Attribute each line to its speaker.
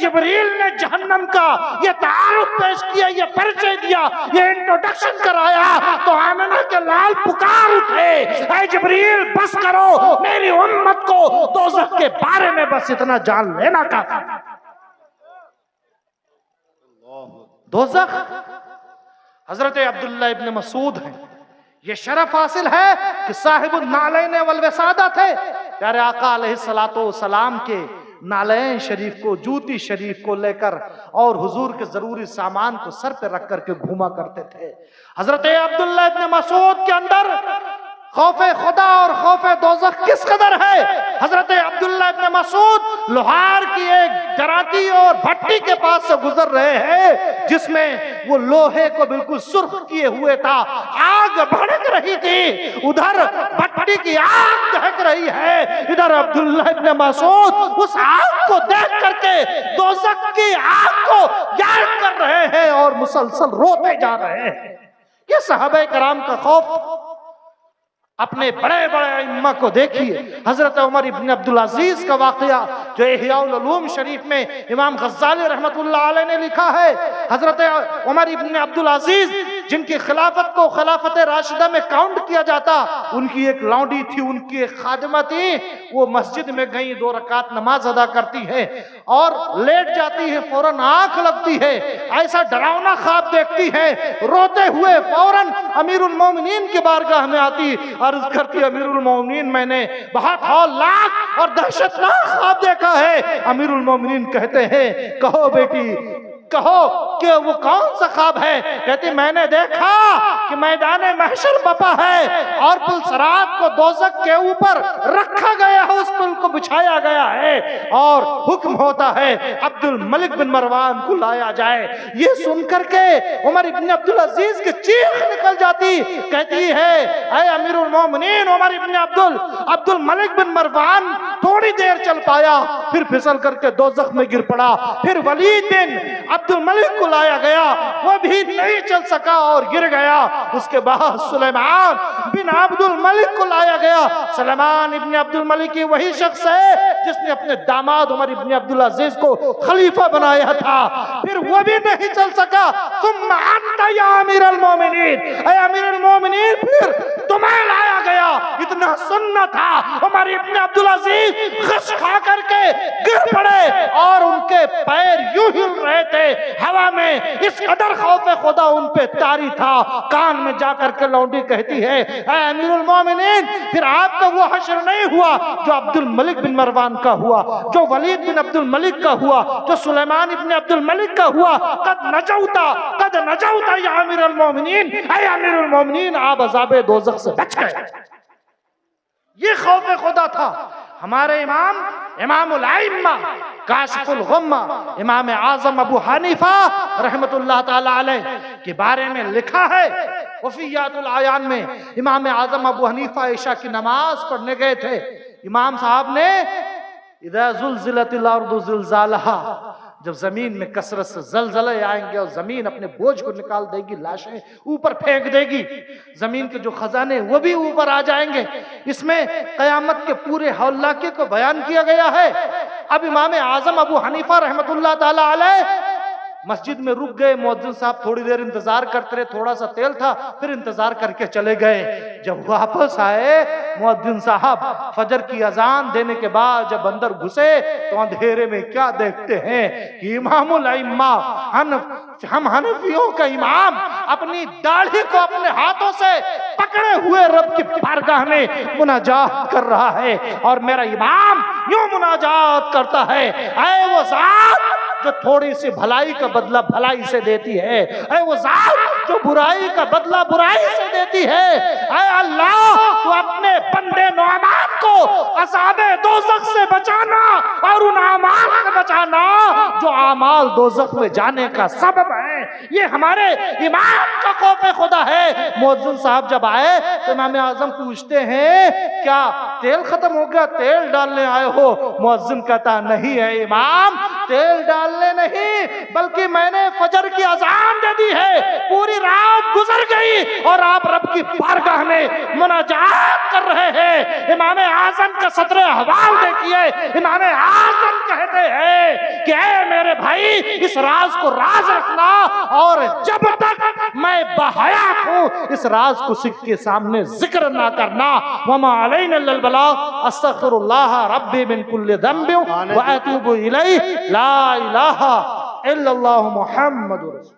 Speaker 1: جب جبریل نے جہنم کا یہ تعارف پیش کیا، یہ پریچے دیا، یہ انٹروڈکشن کرایا، تو آمنہ کے لال پکار اٹھے، اے جبریل بس کرو، میری امت کو دوزخ کے بارے میں بس اتنا جان لینا کافی۔ دوزخ حضرت عبداللہ ابن مسعود ہیں، یہ شرف حاصل ہے کہ صاحب النعلین والوسادہ تھے، پیارے آقا علیہ السلام کے نعلین شریف کو، جوتی شریف کو لے کر اور حضور کے ضروری سامان کو سر پہ رکھ کر کے گھوما کرتے تھے۔ حضرت عبداللہ ابن مسعود کے اندر خوف خدا اور خوف دوزخ کس قدر ہے؟ حضرت عبداللہ ابن مسعود لوہار کی ایک گراتی اور بھٹی کے پاس سے گزر رہے ہیں جس میں وہ لوہے کو بالکل سرخ کیے ہوئے تھا، آگ بھڑک رہی تھی، ادھر بھٹی کی آگ دہک رہی ہے، ادھر عبداللہ ابن مسعود اس آگ کو دیکھ کر کے دوزخ کی آگ کو یاد کر رہے ہیں اور مسلسل روتے جا رہے ہیں۔ یہ صحابہ کرام کا خوف۔ اپنے بڑے بڑے ائمہ کو دیکھیے، حضرت عمر ابن عبدالعزیز کا واقعہ جو احیاء العلوم شریف میں امام غزالی رحمت اللہ علیہ نے لکھا ہے، حضرت عمر ابن عبدالعزیز جن کی خلافت کو خلافت راشدہ میں کاؤنٹ کیا جاتا، ان کی ایک لونڈی تھی، ان کی ایک خادمہ تھی، وہ مسجد میں گئی 2 رکعت نماز ادا کرتی ہے اور لیٹ جاتی ہے، فوراً آنکھ لگتی ہے، ایسا ڈراؤنا خواب دیکھتی ہے، روتے ہوئے فوراً امیر المومنین کی بارگاہ میں آتی، عرض کرتی امیر المومنین میں نے بہت ہولناک اور دہشتناک خواب دیکھا ہے۔ امیر المومنین کہتے ہیں کہو بیٹی کہو کہ وہ کون سا خواب ہے؟ کہتی میں نے دیکھا کہ میدان محشر بپا ہے اور پل صراط کو دوزخ کے اوپر رکھا گیا ہے، اس پل کو بچھایا گیا ہے اور حکم ہوتا ہے عبد الملک بن مروان کو لایا جائے۔ یہ سن کر کے عمر ابن عبدالعزیز کی چیخ نکل جاتی، کہتی ہے اے امیر المومنین عمر ابن عبد الملک بن مروان تھوڑی دیر چل پایا، پھر پھسل کر کے دوزخ میں گر پڑا۔ پھر ولید بن عبد الملک کو لایا گیا، وہ بھی نہیں چل سکا اور گر گیا۔ اس کے بعد سلیمان بن عبد الملک کو لایا گیا۔ سلیمان ابن عبد الملک کی وہی شخص ہے جس نے اپنے داماد عمر ابن عبدالعزیز کو خلیفہ بنایا تھا، پھر وہ بھی نہیں چل سکا۔ ثم انت یا امیر المومنین، اے امیر المومنین پھر تمہیں لایا گیا۔ اتنا سننا تھا، عمر ابن عبدالعزیز غش کھا کر کے گر پڑے اور ان کے پیر یوں ہل رہے تھے ہوا میں، اس قدر خوف خدا ان پہ طاری تھا۔ کان میں جا کر کے لونڈی کہتی ہے اے امیر المومنین پھر آپ کا وہ حشر نہیں ہوا جو عبد الملک بن مروان کا ہوا، جو ولید بن عبد الملک کا ہوا، جو سلیمان ابن عبد الملک کا ہوا۔ قد نجوتا یا امیر المومنین، اے امیر المومنین آپ عذاب دوزخ سے بچ گئے۔ یہ خوف خدا تھا۔ ہمارے امام الائمہ کاشف الغمہ امام اعظم ابو حنیفہ رحمت اللہ تعالی علیہ کے بارے میں لکھا ہے، وفیات العیان میں امام اعظم ابو حنیفہ عشاء کی نماز پڑھنے گئے تھے۔ امام صاحب نے اذا زلزلت الارض زلزالہا، جب زمین میں کثرت سے زلزلے آئیں گے اور زمین اپنے بوجھ کو نکال دے گی، لاشیں اوپر پھینک دے گی، زمین کے جو خزانے وہ بھی اوپر آ جائیں گے۔ اس میں قیامت کے پورے ہولناکے کو بیان کیا گیا ہے۔ اب امام اعظم ابو حنیفہ رحمت اللہ تعالی علیہ مسجد میں رک گئے، مؤذن صاحب تھوڑی دیر انتظار کرتے رہے، تھوڑا سا تیل تھا، پھر انتظار کر کے چلے گئے۔ جب واپس آئے مؤذن صاحب فجر کی اذان دینے کے بعد جب اندر گھسے تو اندھیرے میں کیا دیکھتے ہیں کہ امام الائمہ ہم حنفیوں کا امام اپنی داڑھی کو اپنے ہاتھوں سے پکڑے ہوئے رب کی بارگاہ میں مناجات کر رہا ہے، اور میرا امام یوں مناجات کرتا ہے اے وہ ذات جو تھوڑی سی بھلائی کا بدلہ بھلائی سے دیتی ہے، اے وہ ذات جو برائی کا بدلہ برائی سے دیتی ہے، اے اللہ تو اپنے بندے نعمان کو عذاب دوزخ سے بچانا اور ان اعمال سے بچانا جو اعمال دوزخ میں جانے کا سبب ہے۔ یہ ہمارے امام کا خوف خدا ہے۔ مؤذن صاحب جب آئے تو امام اعظم پوچھتے ہیں کیا تیل ختم ہو گیا، تیل ڈالنے آئے ہو؟ مؤذن کہتا نہیں ہے امام، تیل ڈالنے نہیں بلکہ میں نے فجر کی اذان دے دی ہے، پوری رات گزر گئی اور آپ رب کی بارگاہ میں مناجات کر رہے ہیں۔ امام اعظم کا صدر احوال دیکھیے، امام اعظم کہتے ہیں کہ اے میرے میرے بھائی اس راز کو راز رکھنا، اور جب تک میں بحیات ہوں اس راز کو سکھ کے سامنے ذکر نہ کرنا۔ وما علینا الا البلاغ، استغفر اللہ ربی من کل ذنب واتوب الیہ، لا الہ الا اللہ محمد رسول۔